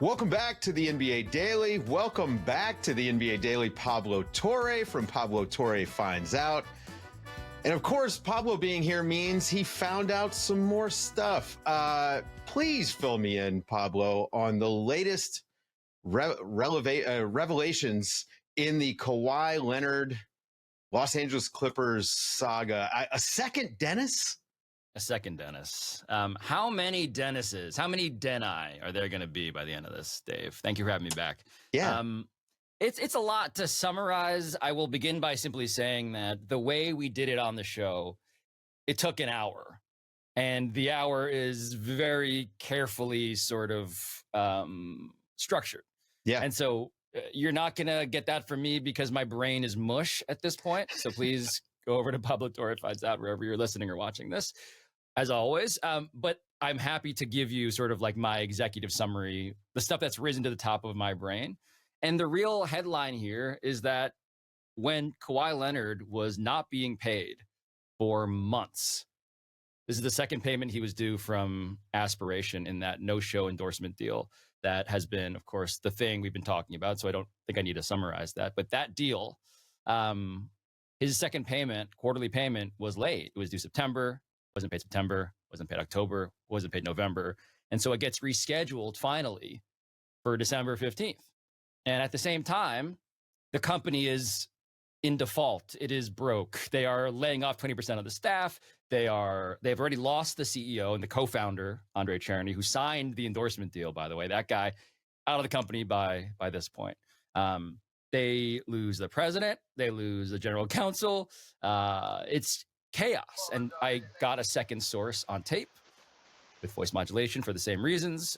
Welcome back to the NBA Daily. Welcome back to the NBA Daily. Pablo Torre from Pablo Torre Finds Out. And of course, Pablo being here means he found out some more stuff. Please fill me in, Pablo, on the latest revelations in the Kawhi Leonard Los Angeles Clippers saga. A second Dennis? A second Dennis. How many Dennises, how many Deni are there going to be by the end of this, Dave? Thank you for having me back. Yeah. It's a lot to summarize. I will begin by simply saying that the way we did it on the show, it took an hour. And the hour is very carefully sort of structured. Yeah. And so you're not going to get that from me because my brain is mush at this point. So please go over to Pablo Torre Finds Out wherever you're listening or watching this, as always. But I'm happy to give you sort of like my executive summary, the stuff that's risen to the top of my brain. And the real headline here is that when Kawhi Leonard was not being paid for months, this is the second payment he was due from Aspiration in that no-show endorsement deal that has been, of course, the thing we've been talking about. So I don't think I need to summarize that. But that deal, his second payment, quarterly payment, was late. It was due September, wasn't paid September, wasn't paid October, wasn't paid November. And so it gets rescheduled finally for December 15th. And at the same time, the company is in default. It is broke. They are laying off 20% of the staff. They've already lost the CEO and the co-founder, Andre Cherny, who signed the endorsement deal, by the way. That guy out of the company by this point. They lose the president. They lose the general counsel. It's chaos. And I got a second source on tape with voice modulation for the same reasons.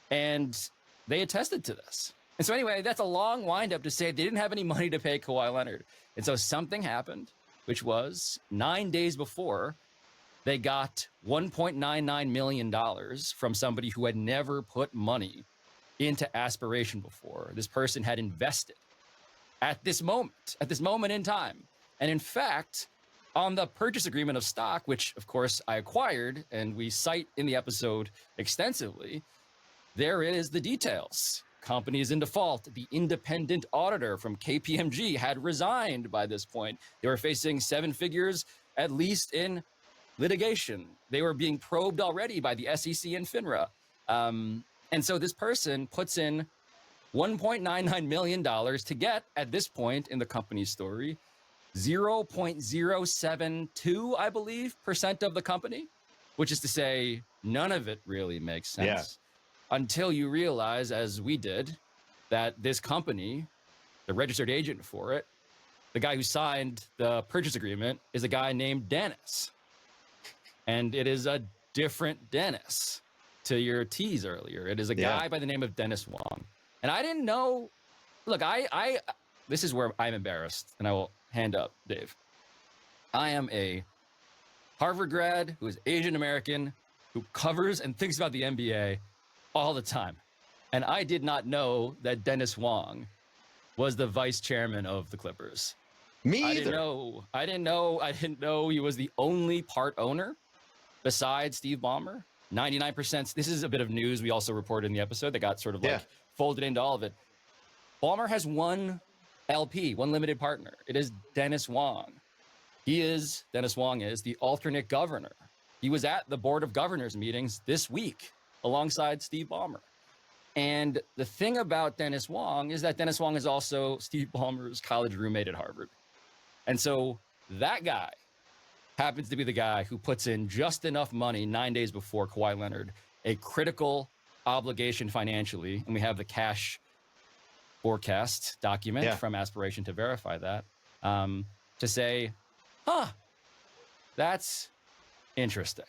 And they attested to this. And so anyway, that's a long windup to say they didn't have any money to pay Kawhi Leonard. And so something happened, which was 9 days before they got $1.99 million from somebody who had never put money into Aspiration before. This person had invested at this moment in time. And in fact, on the purchase agreement of stock, which of course I acquired and we cite in the episode extensively, there is the details. Company is in default. The independent auditor from KPMG had resigned by this point. They were facing 7 figures, at least in litigation. They were being probed already by the SEC and FINRA. And so this person puts in $1.99 million to get, at this point in the company's story, 0.072, I believe, % of the company, which is to say none of it really makes sense. Yeah. Until you realize, as we did, that this company, the registered agent for it, the guy who signed the purchase agreement, is a guy named Dennis. And it is a different Dennis to your tease earlier. It is a guy by the name of Dennis Wong. And I didn't know, look, this is where I'm embarrassed, and I will hand up, Dave. I am a Harvard grad who is Asian American, who covers and thinks about the NBA all the time. And I did not know that Dennis Wong was the vice chairman of the Clippers. Me I either. didn't know he was the only part owner besides Steve Ballmer. 99%. This is a bit of news we also reported in the episode that got sort of like folded into all of it. Ballmer has one LP, one limited partner. It is Dennis Wong. Dennis Wong is the alternate governor. He was at the Board of Governors meetings this week alongside Steve Ballmer. And the thing about Dennis Wong is that Dennis Wong is also Steve Ballmer's college roommate at Harvard. And so that guy happens to be the guy who puts in just enough money 9 days before Kawhi Leonard, a critical obligation financially, and we have the cash forecast document from Aspiration to verify that, to say, that's interesting.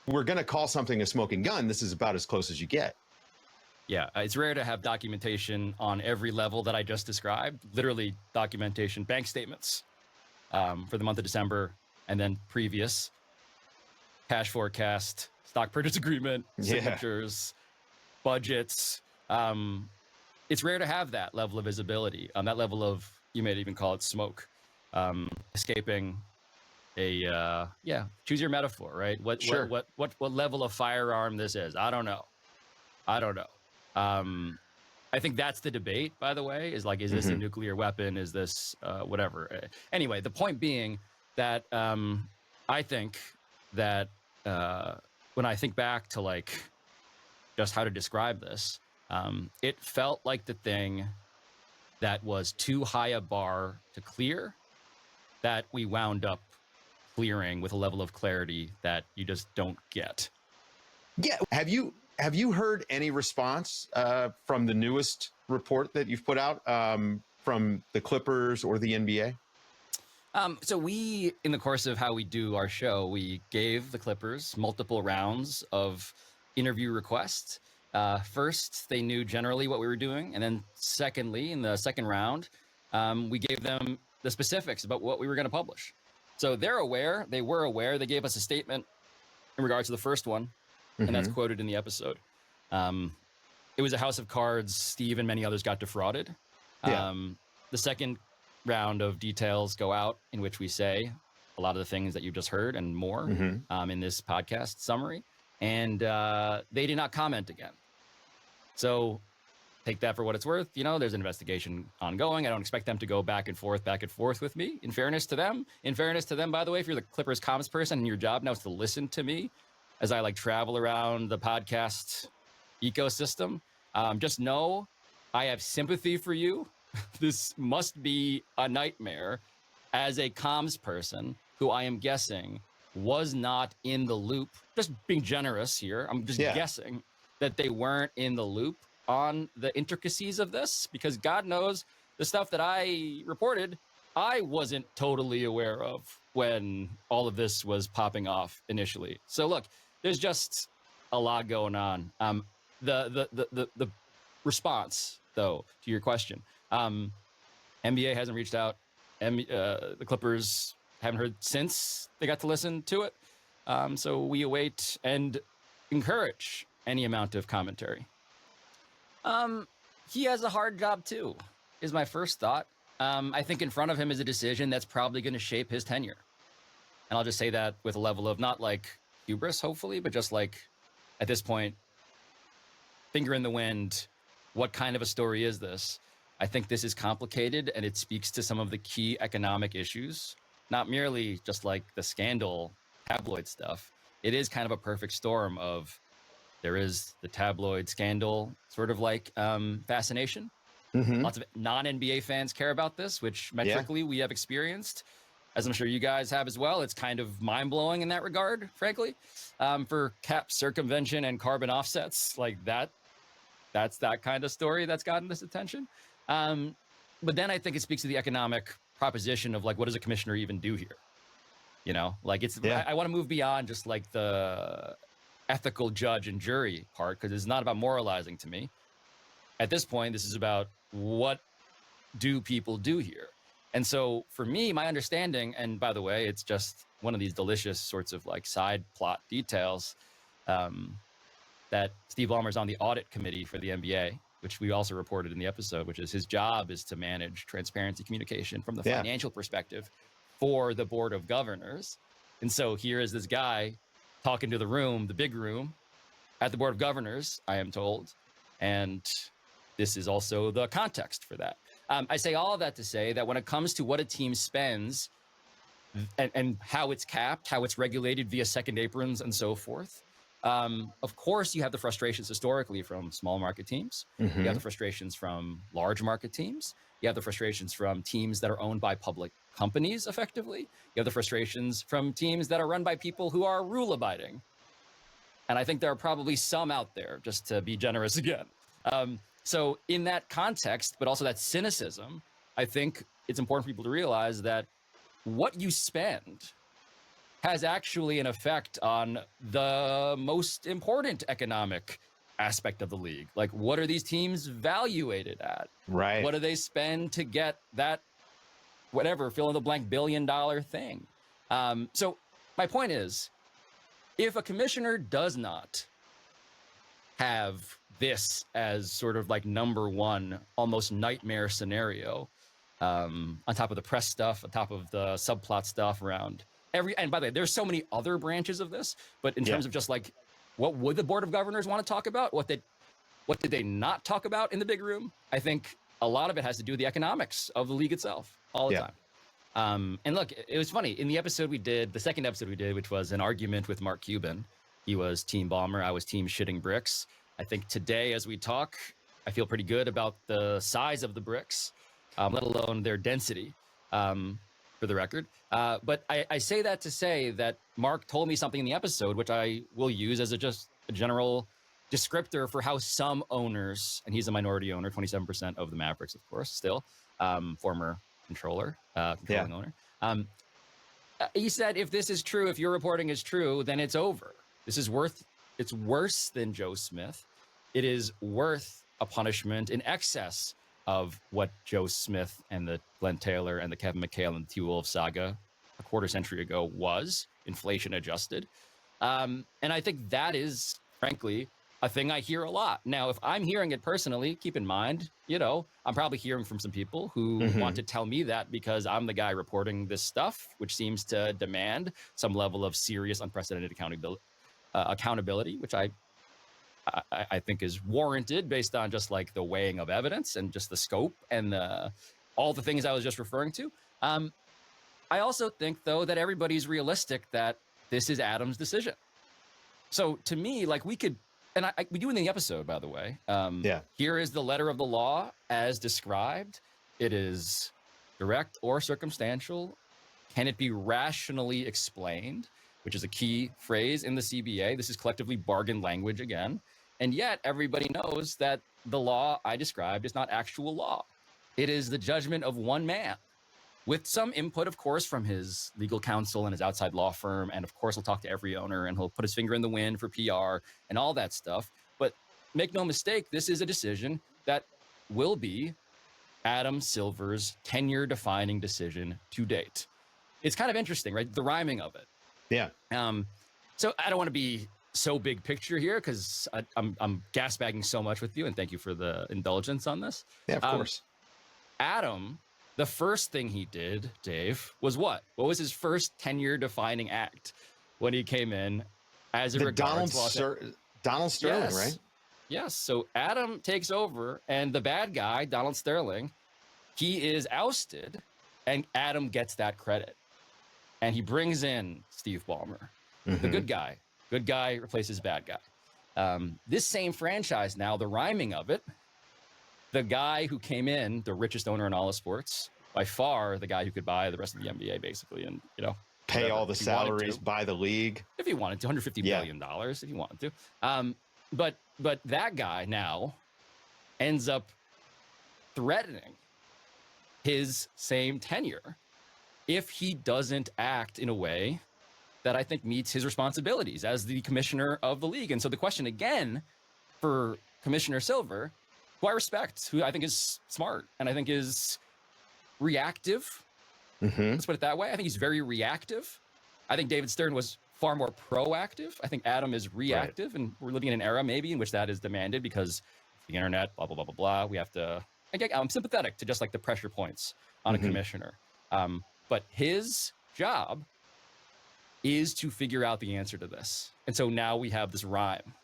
We're going to call something a smoking gun. This is about as close as you get. Yeah, it's rare to have documentation on every level that I just described. Literally documentation, bank statements for the month of December, and then previous cash forecast, stock purchase agreement, signatures, budgets. It's rare to have that level of visibility, that level of, you may even call it smoke, escaping a choose your metaphor, right? What level of firearm this is, I don't know. I think that's the debate, by the way, is like, is this a nuclear weapon? Is this whatever? Anyway, the point being that I think that when I think back to like just how to describe this, it felt like the thing that was too high a bar to clear that we wound up clearing with a level of clarity that you just don't get. Yeah. Have you heard any response from the newest report that you've put out from the Clippers or the NBA? So we, in the course of how we do our show, we gave the Clippers multiple rounds of interview requests. First, they knew generally what we were doing. And then secondly, in the second round, we gave them the specifics about what we were going to publish. So they're aware. They were aware. They gave us a statement in regards to the first one, and that's quoted in the episode. It was a house of cards. Steve and many others got defrauded. Yeah. The second round of details go out in which we say a lot of the things that you just heard and more in this podcast summary. And they did not comment again. So take that for what it's worth. You know, there's an investigation ongoing. I don't expect them to go back and forth with me. In fairness to them, by the way, if you're the Clippers comms person and your job now is to listen to me as I like travel around the podcast ecosystem, just know I have sympathy for you. This must be a nightmare as a comms person who I am guessing was not in the loop. Just being generous here. I'm just guessing that they weren't in the loop on the intricacies of this, because God knows the stuff that I reported, I wasn't totally aware of when all of this was popping off initially. So look, there's just a lot going on. The response, though, to your question, NBA hasn't reached out. The Clippers haven't heard since they got to listen to it. So we await and encourage any amount of commentary. He has a hard job too, is my first thought. I think in front of him is a decision that's probably going to shape his tenure. And I'll just say that with a level of not like hubris, hopefully, but just like at this point, finger in the wind. What kind of a story is this? I think this is complicated, and it speaks to some of the key economic issues, not merely just like the scandal tabloid stuff. It is kind of a perfect storm of there is the tabloid scandal sort of like fascination. Lots of non-NBA fans care about this, which metrically we have experienced, as I'm sure you guys have as well. It's kind of mind-blowing in that regard, frankly. For cap circumvention and carbon offsets, like that's that kind of story that's gotten this attention. But then I think it speaks to the economic proposition of like, what does a commissioner even do here? You know, like I want to move beyond just like the ethical judge and jury part, because it's not about moralizing to me. At this point, this is about what do people do here? And so for me, my understanding, and by the way, it's just one of these delicious sorts of like side plot details, that Steve Ballmer's on the audit committee for the NBA, which we also reported in the episode, which is his job is to manage transparency communication from the financial perspective for the board of governors. And so here is this guy talking to the room, the big room at the board of governors, I am told. And this is also the context for that. I say all of that to say that when it comes to what a team spends and how it's capped, how it's regulated via second aprons and so forth, of course, you have the frustrations historically from small market teams. You have the frustrations from large market teams. You have the frustrations from teams that are owned by public companies, effectively. You have the frustrations from teams that are run by people who are rule abiding. And I think there are probably some out there, just to be generous again. So in that context, but also that cynicism, I think it's important for people to realize that what you spend has actually an effect on the most important economic aspect of the league. Like, what are these teams valuated at? Right. What do they spend to get that, whatever, fill in the blank $1 billion thing? So my point is, if a commissioner does not have this as sort of like number one, almost nightmare scenario, on top of the press stuff, on top of the subplot stuff around and by the way, there's so many other branches of this, but in terms of just like, what would the board of governors want to talk about? What they What did they not talk about in the big room? I think a lot of it has to do with the economics of the league itself all the time. And look, it was funny in the episode we did, the second episode we did, which was an argument with Mark Cuban. He was Team Ballmer. I was Team Shitting Bricks. I think today, as we talk, I feel pretty good about the size of the bricks, let alone their density, for the record. But I say that to say that Mark told me something in the episode, which I will use as just a general descriptor for how some owners, and he's a minority owner, 27% of the Mavericks, of course, still, former controlling owner. He said, if this is true, if your reporting is true, then it's over. It's worse than Joe Smith. It is worth a punishment in excess of what Joe Smith and the Glenn Taylor and the Kevin McHale and the T-Wolves saga a quarter century ago was, inflation adjusted. And I think that is, frankly, a thing I hear a lot. Now, if I'm hearing it personally, keep in mind, I'm probably hearing from some people who want to tell me that because I'm the guy reporting this stuff, which seems to demand some level of serious, unprecedented accountability, which I think is warranted based on just like the weighing of evidence and just the scope and all the things I was just referring to. I also think, though, that everybody's realistic that this is Adam's decision. So to me, like we could, and we do in the episode, by the way. Here is the letter of the law as described. It is direct or circumstantial. Can it be rationally explained? Which is a key phrase in the CBA. This is collectively bargain language again. And yet everybody knows that the law I described is not actual law. It is the judgment of one man with some input, of course, from his legal counsel and his outside law firm. And of course, he'll talk to every owner and he'll put his finger in the wind for PR and all that stuff. But make no mistake, this is a decision that will be Adam Silver's tenure-defining decision to date. It's kind of interesting, right? The rhyming of it. Yeah. So I don't want to be so big picture here because I'm gasbagging so much with you, and thank you for the indulgence on this. Yeah, of course. Adam, the first thing he did, Dave, was what? What was his first tenure-defining act when he came in as a Donald Sterling, yes. right? Yes. So Adam takes over, and the bad guy, Donald Sterling, he is ousted, and Adam gets that credit. And he brings in Steve Ballmer, the good guy. Good guy replaces bad guy. This same franchise now, the rhyming of it, the guy who came in, the richest owner in all of sports, by far the guy who could buy the rest of the NBA, basically, and pay all the salaries, buy the league if he wanted to, $150 billion if he wanted to. But that guy now ends up threatening his same tenure if he doesn't act in a way that I think meets his responsibilities as the commissioner of the league. And so the question again for Commissioner Silver, who I respect, who I think is smart and I think is reactive. Let's put it that way. I think he's very reactive. I think David Stern was far more proactive. I think Adam is reactive, and we're living in an era maybe in which that is demanded because the internet, blah, blah, blah, blah, blah. We have to, I'm sympathetic to just like the pressure points on a commissioner. But his job is to figure out the answer to this. And so now we have this rhyme,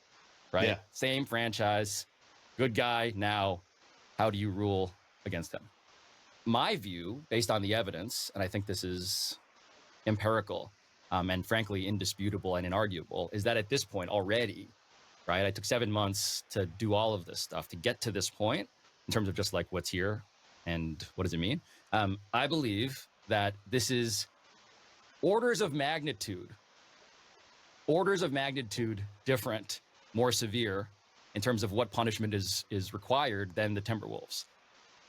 right? Yeah. Same franchise, good guy. Now, how do you rule against him? My view, based on the evidence, and I think this is empirical and frankly indisputable and inarguable, is that at this point already, right? I took 7 months to do all of this stuff to get to this point in terms of just like what's here and what does it mean? I believe that this is orders of magnitude different, more severe in terms of what punishment is required than the Timberwolves.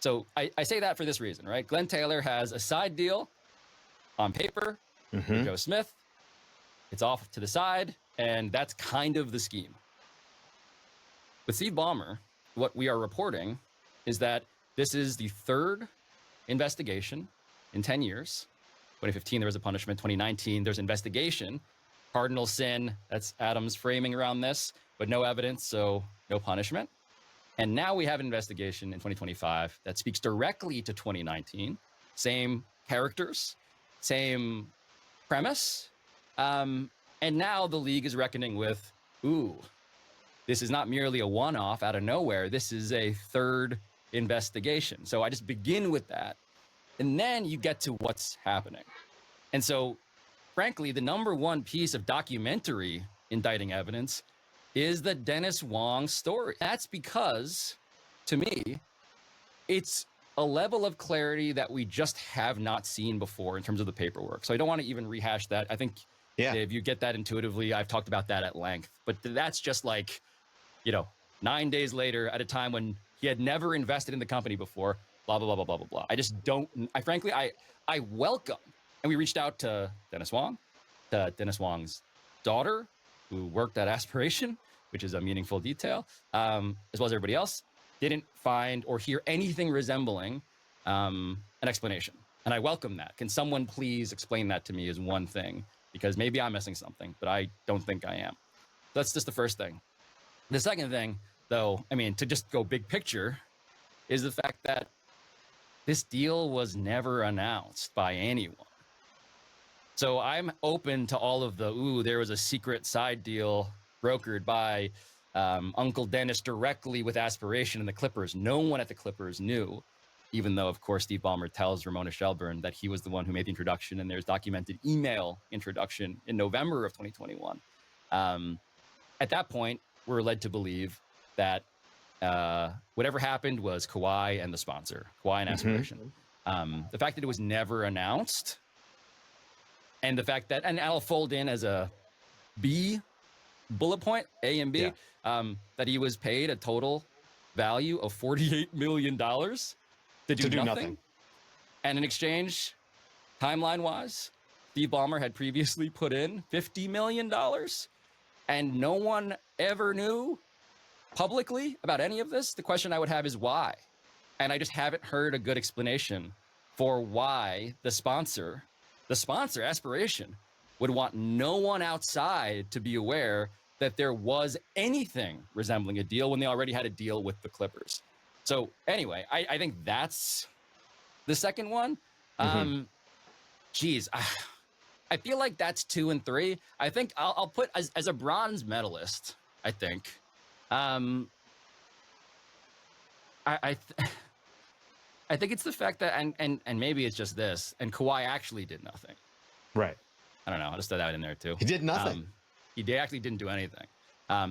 So I say that for this reason, right? Glenn Taylor has a side deal on paper with Joe Smith. It's off to the side, and that's kind of the scheme. With Steve Ballmer, what we are reporting is that this is the third investigation in 10 years. 2015, there was a punishment. 2019, there's investigation. Cardinal sin, that's Adam's framing around this, but no evidence, so no punishment. And now we have an investigation in 2025 that speaks directly to 2019. Same characters, same premise. And now the league is reckoning with, this is not merely a one-off out of nowhere. This is a third investigation. So I just begin with that. And then you get to what's happening. And so, frankly, the number one piece of documentary indicting evidence is the Dennis Wong story. That's because, to me, it's a level of clarity that we just have not seen before in terms of the paperwork. So I don't want to even rehash that. I think, Dave, you get that intuitively. I've talked about that at length. But that's just like, 9 days later at a time when he had never invested in the company before, blah, blah, blah, blah, blah, blah, blah. I just don't, I welcome, and we reached out to Dennis Wong, to Dennis Wong's daughter, who worked at Aspiration, which is a meaningful detail, as well as everybody else, didn't find or hear anything resembling an explanation. And I welcome that. Can someone please explain that to me is one thing, because maybe I'm missing something, but I don't think I am. That's just the first thing. The second thing, though, to just go big picture, is the fact that this deal was never announced by anyone. So I'm open to all of there was a secret side deal brokered by Uncle Dennis directly with Aspiration and the Clippers. No one at the Clippers knew, even though, of course, Steve Ballmer tells Ramona Shelburne that he was the one who made the introduction, and there's documented email introduction in November of 2021. At that point, we're led to believe that whatever happened was Kawhi and the sponsor, Kawhi and Aspiration. The fact that it was never announced, and the fact that, and I'll fold in as a B bullet point, A and B, that he was paid a total value of $48 million to do nothing. And in exchange, timeline-wise, Steve Ballmer had previously put in $50 million, and no one ever knew publicly about any of this. The question I would have is why? And I just haven't heard a good explanation for why the sponsor, Aspiration, would want no one outside to be aware that there was anything resembling a deal when they already had a deal with the Clippers. So anyway, I think that's the second one. I feel like that's 2 and 3. I think I'll put as a bronze medalist, I think. I think it's the fact that, and maybe it's just this, and Kawhi actually did nothing. Right. I don't know. I'll just throw that in there too. He did nothing. He actually didn't do anything.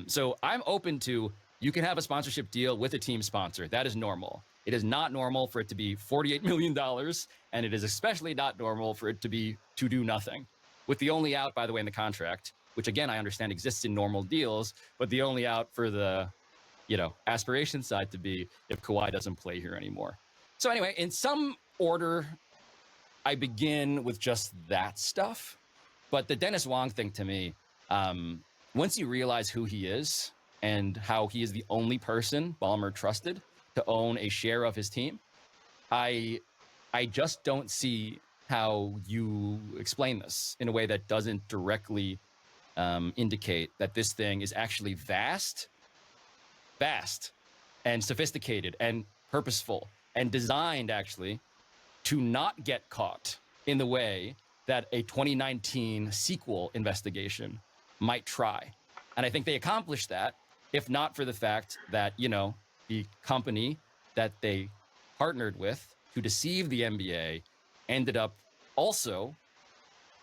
So I'm open to, you can have a sponsorship deal with a team sponsor. That is normal. It is not normal for it to be $48 million, and it is especially not normal for it to do nothing. With the only out, by the way, in the contract, which again, I understand exists in normal deals, but the only out for the, Aspiration side to be if Kawhi doesn't play here anymore. So anyway, in some order, I begin with just that stuff. But the Dennis Wong thing, to me, once you realize who he is and how he is the only person Ballmer trusted to own a share of his team, I just don't see how you explain this in a way that doesn't directly indicate that this thing is actually vast and sophisticated and purposeful and designed actually to not get caught in the way that a 2019 sequel investigation might try. And I think they accomplished that, if not for the fact that, the company that they partnered with to deceive the NBA ended up also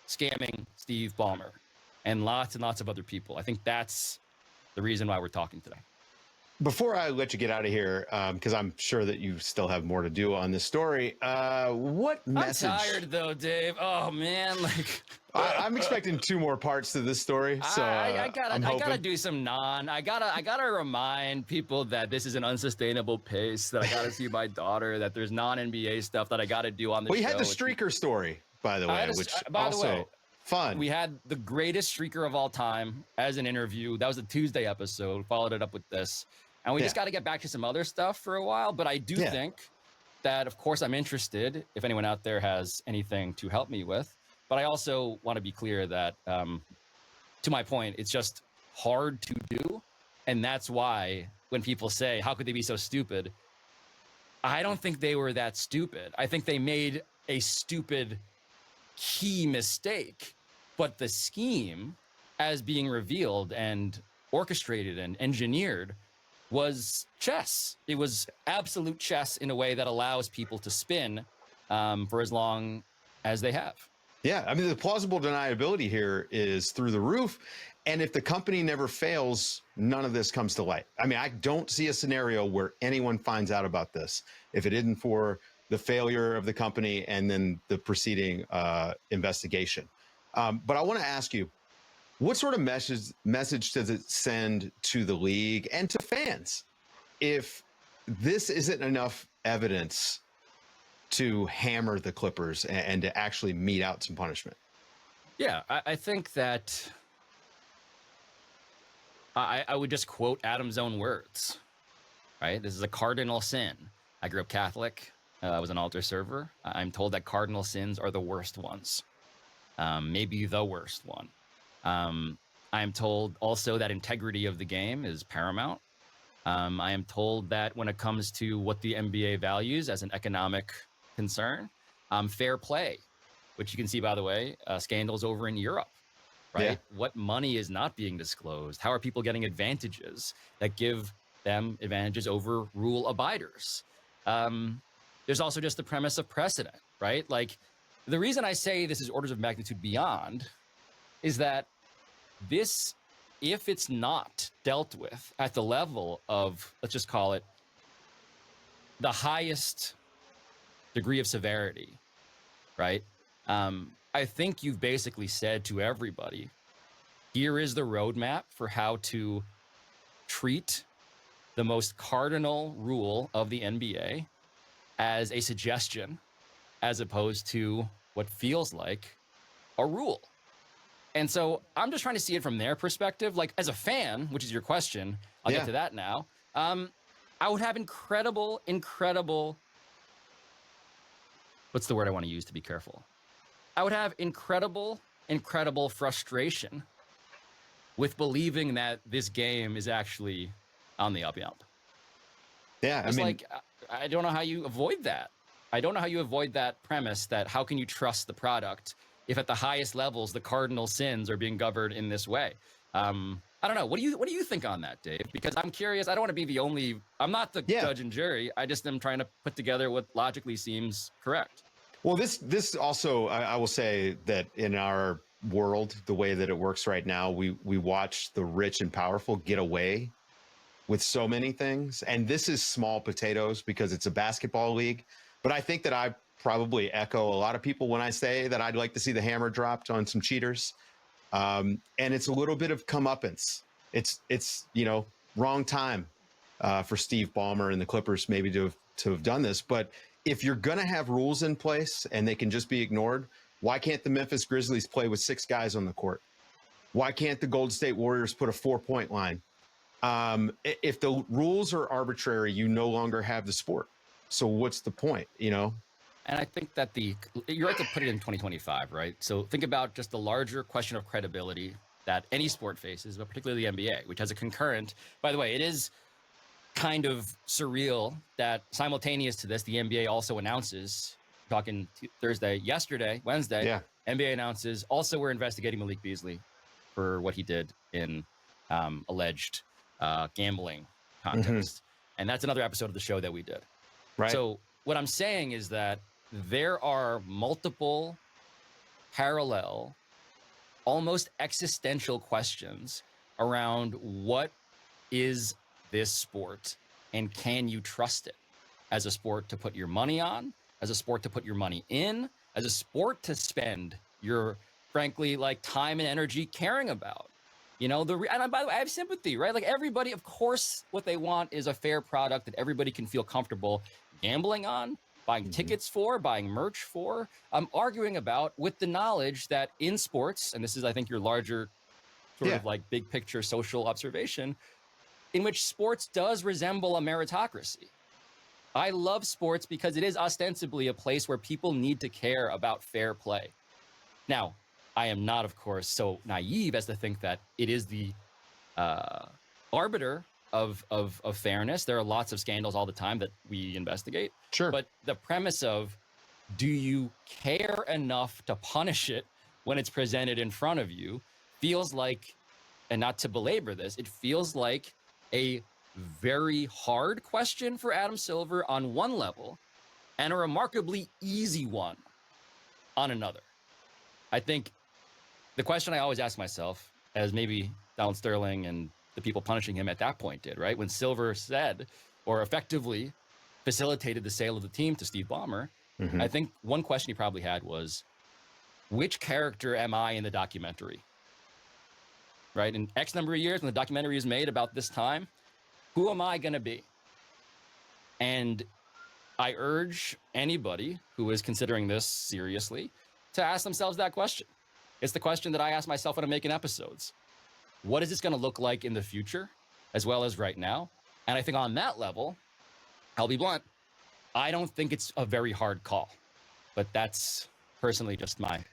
scamming Steve Ballmer and lots of other people. I think that's the reason why we're talking today. Before I let you get out of here, because I'm sure that you still have more to do on this story, what message? I'm tired though, Dave. Oh man, I'm expecting 2 more parts to this story. So I gotta do some I gotta remind people that this is an unsustainable pace. That I gotta see my daughter. That there's non-NBA stuff that I gotta do on the show. We had the streaker story, by the way, which also fun. We had the greatest streaker of all time as an interview. That was a Tuesday episode. Followed it up with this. And we just got to get back to some other stuff for a while. But I do think that, of course, I'm interested if anyone out there has anything to help me with. But I also want to be clear that, to my point, it's just hard to do. And that's why when people say, how could they be so stupid? I don't think they were that stupid. I think they made a stupid key mistake. But the scheme as being revealed and orchestrated and engineered was chess. It was absolute chess in a way that allows people to spin for as long as they have. Yeah, I mean, the plausible deniability here is through the roof. And if the company never fails, none of this comes to light. I mean, I don't see a scenario where anyone finds out about this if it isn't for the failure of the company and then the preceding investigation. But I want to ask you, what sort of message does it send to the league and to fans if this isn't enough evidence to hammer the Clippers and to actually mete out some punishment? Yeah, I think that I would just quote Adam's own words, right? This is a cardinal sin. I grew up Catholic. I was an altar server. I'm told that cardinal sins are the worst ones, maybe the worst one. I am told also that integrity of the game is paramount. I am told that when it comes to what the NBA values as an economic concern, fair play, which you can see, by the way, scandals over in Europe, right? Yeah. What money is not being disclosed? How are people getting advantages that give them advantages over rule abiders? There's also just the premise of precedent, right? Like, the reason I say this is orders of magnitude beyond is that this, if it's not dealt with at the level of, let's just call it, the highest degree of severity, right? I think you've basically said to everybody, here is the roadmap for how to treat the most cardinal rule of the NBA as a suggestion, as opposed to what feels like a rule. And so I'm just trying to see it from their perspective. Like, as a fan, which is your question, I'll get to that now. I would have incredible, what's the word I want to use to be careful? I would have incredible frustration with believing that this game is actually on the up and up. Yeah, It's like, I don't know how you avoid that. I don't know how you avoid that premise that how can you trust the product if at the highest levels the cardinal sins are being governed in this way. I don't know. What do you think on that, Dave? Because I'm curious. I don't want to be the only. I'm not the judge and jury. I just am trying to put together what logically seems correct. Well, this also, I will say that in our world, the way that it works right now, we watch the rich and powerful get away with so many things, and this is small potatoes because it's a basketball league. But I think that I probably echo a lot of people when I say that I'd like to see the hammer dropped on some cheaters. And it's a little bit of comeuppance. It's wrong time for Steve Ballmer and the Clippers maybe to have done this. But if you're going to have rules in place and they can just be ignored, why can't the Memphis Grizzlies play with 6 guys on the court? Why can't the Golden State Warriors put a 4-point line? If the rules are arbitrary, you no longer have the sport. So what's the point, And I think that you're right to put it in 2025, right? So think about just the larger question of credibility that any sport faces, but particularly the NBA, which has a concurrent. By the way, it is kind of surreal that simultaneous to this, the NBA also announces, talking Wednesday, NBA announces, also we're investigating Malik Beasley for what he did in alleged gambling contest. And that's another episode of the show that we did. Right. So what I'm saying is that there are multiple parallel, almost existential questions around what is this sport and can you trust it as a sport to put your money on, as a sport to put your money in, as a sport to spend your, frankly, like time and energy caring about. And by the way, I have sympathy, right? Like, everybody, of course, what they want is a fair product that everybody can feel comfortable gambling on, buying tickets for, buying merch for. I'm arguing about with the knowledge that in sports, and this is, I think, your larger sort of like big picture social observation, in which sports does resemble a meritocracy. I love sports because it is ostensibly a place where people need to care about fair play. Now, I am not, of course, so naive as to think that it is the arbiter of fairness. There are lots of scandals all the time that we investigate. Sure. But the premise of, do you care enough to punish it when it's presented in front of you, feels like and not to belabor this, it feels like a very hard question for Adam Silver on one level and a remarkably easy one on another. I think the question I always ask myself, as maybe Donald Sterling and the people punishing him at that point did, right? When Silver said, or effectively facilitated the sale of the team to Steve Ballmer, I think one question he probably had was, which character am I in the documentary? Right? In X number of years, when the documentary is made about this time, who am I going to be? And I urge anybody who is considering this seriously to ask themselves that question. It's the question that I ask myself when I'm making episodes. What is this going to look like in the future, as well as right now? And I think on that level, I'll be blunt, I don't think it's a very hard call. But that's personally just my